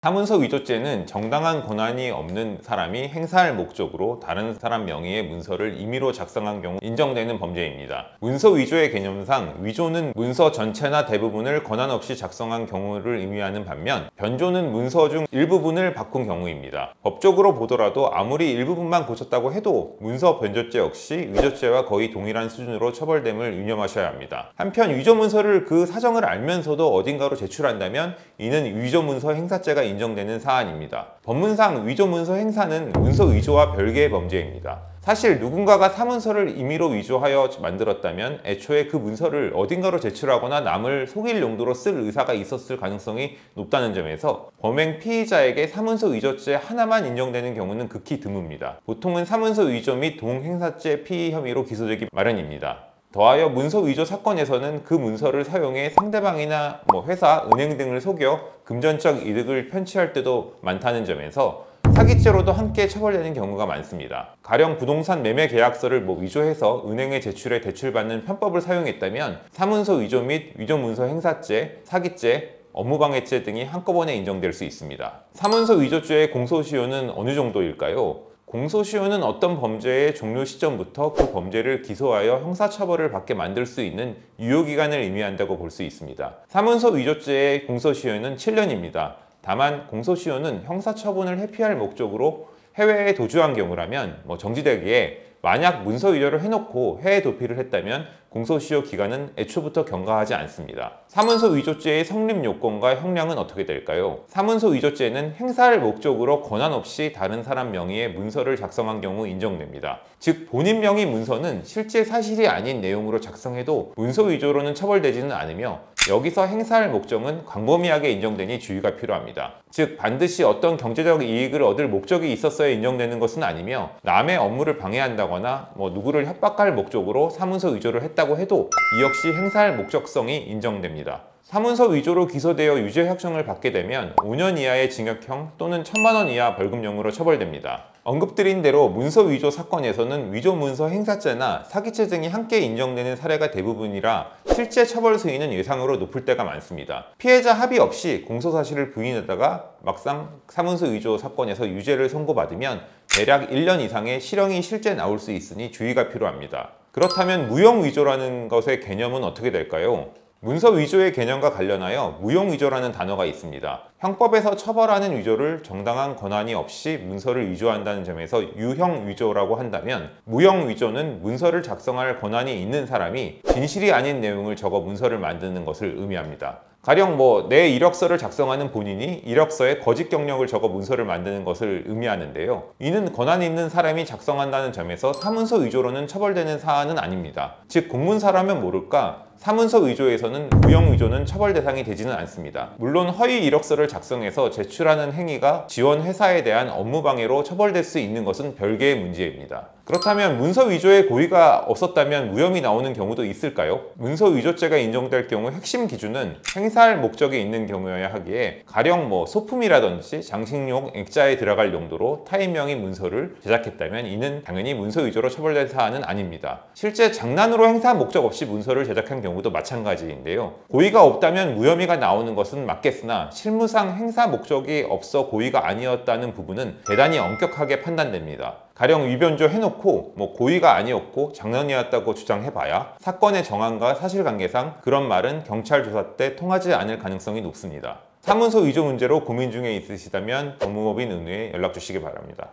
사문서 위조죄는 정당한 권한이 없는 사람이 행사할 목적으로 다른 사람 명의의 문서를 임의로 작성한 경우 인정되는 범죄입니다. 문서 위조의 개념상 위조는 문서 전체나 대부분을 권한 없이 작성한 경우를 의미하는 반면 변조는 문서 중 일부분을 바꾼 경우입니다. 법적으로 보더라도 아무리 일부분만 고쳤다고 해도 문서 변조죄 역시 위조죄와 거의 동일한 수준으로 처벌됨을 유념하셔야 합니다. 한편 위조 문서를 그 사정을 알면서도 어딘가로 제출한다면 이는 위조 문서 행사죄가 인정되는 사안입니다. 법문상 위조 문서 행사는 문서 위조와 별개의 범죄입니다. 사실 누군가가 사문서를 임의로 위조하여 만들었다면 애초에 그 문서를 어딘가로 제출하거나 남을 속일 용도로 쓸 의사가 있었을 가능성이 높다는 점에서 범행 피의자에게 사문서 위조죄 하나만 인정되는 경우는 극히 드뭅니다. 보통은 사문서 위조 및 동행사죄 피의 혐의로 기소되기 마련입니다. 더하여 문서 위조 사건에서는 그 문서를 사용해 상대방이나 회사, 은행 등을 속여 금전적 이득을 편취할 때도 많다는 점에서 사기죄로도 함께 처벌되는 경우가 많습니다. 가령 부동산 매매 계약서를 위조해서 은행에 제출해 대출받는 편법을 사용했다면 사문서 위조 및 위조 문서 행사죄, 사기죄, 업무방해죄 등이 한꺼번에 인정될 수 있습니다. 사문서 위조죄의 공소시효는 어느 정도일까요? 공소시효는 어떤 범죄의 종료 시점부터 그 범죄를 기소하여 형사처벌을 받게 만들 수 있는 유효기간을 의미한다고 볼 수 있습니다. 사문서 위조죄의 공소시효는 7년입니다. 다만 공소시효는 형사처분을 회피할 목적으로 해외에 도주한 경우라면 정지되기에 만약 문서 위조를 해놓고 해외 도피를 했다면 공소시효 기간은 애초부터 경과하지 않습니다. 사문서 위조죄의 성립 요건과 형량은 어떻게 될까요? 사문서 위조죄는 행사할 목적으로 권한 없이 다른 사람 명의의 문서를 작성한 경우 인정됩니다. 즉 본인 명의 문서는 실제 사실이 아닌 내용으로 작성해도 문서 위조로는 처벌되지는 않으며 여기서 행사할 목적은 광범위하게 인정되니 주의가 필요합니다. 즉 반드시 어떤 경제적 이익을 얻을 목적이 있었어야 인정되는 것은 아니며 남의 업무를 방해한다거나 누구를 협박할 목적으로 사문서 위조를 했다고 해도 이 역시 행사할 목적성이 인정됩니다. 사문서 위조로 기소되어 유죄확정을 받게 되면 5년 이하의 징역형 또는 1,000만 원 이하 벌금형으로 처벌됩니다. 언급드린 대로 문서 위조 사건에서는 위조 문서 행사죄나 사기죄 등이 함께 인정되는 사례가 대부분이라 실제 처벌 수위는 예상으로 높을 때가 많습니다. 피해자 합의 없이 공소사실을 부인하다가 막상 사문서 위조 사건에서 유죄를 선고받으면 대략 1년 이상의 실형이 실제 나올 수 있으니 주의가 필요합니다. 그렇다면 무용 위조라는 것의 개념은 어떻게 될까요? 문서 위조의 개념과 관련하여 무용위조라는 단어가 있습니다. 형법에서 처벌하는 위조를 정당한 권한이 없이 문서를 위조한다는 점에서 유형위조라고 한다면 무형위조는 문서를 작성할 권한이 있는 사람이 진실이 아닌 내용을 적어 문서를 만드는 것을 의미합니다. 가령 내 이력서를 작성하는 본인이 이력서에 거짓 경력을 적어 문서를 만드는 것을 의미하는데요. 이는 권한 있는 사람이 작성한다는 점에서 사문서 위조로는 처벌되는 사안은 아닙니다. 즉 공문사라면 모를까 사문서 위조에서는 무형 위조는 처벌 대상이 되지는 않습니다. 물론 허위 이력서를 작성해서 제출하는 행위가 지원 회사에 대한 업무 방해로 처벌될 수 있는 것은 별개의 문제입니다. 그렇다면 문서 위조의 고의가 없었다면 무혐의 나오는 경우도 있을까요? 문서 위조죄가 인정될 경우 핵심 기준은 행사할 목적이 있는 경우여야 하기에 가령 소품이라든지 장식용, 액자에 들어갈 용도로 타인 명의 문서를 제작했다면 이는 당연히 문서 위조로 처벌될 사안은 아닙니다. 실제 장난으로 행사 목적 없이 문서를 제작한 경우도 마찬가지인데요. 고의가 없다면 무혐의가 나오는 것은 맞겠으나 실무상 행사 목적이 없어 고의가 아니었다는 부분은 대단히 엄격하게 판단됩니다. 가령 위변조 해놓고 고의가 아니었고 장난이었다고 주장해봐야 사건의 정황과 사실관계상 그런 말은 경찰 조사 때 통하지 않을 가능성이 높습니다. 사문서 위조 문제로 고민 중에 있으시다면 법무법인 은우에 연락 주시기 바랍니다.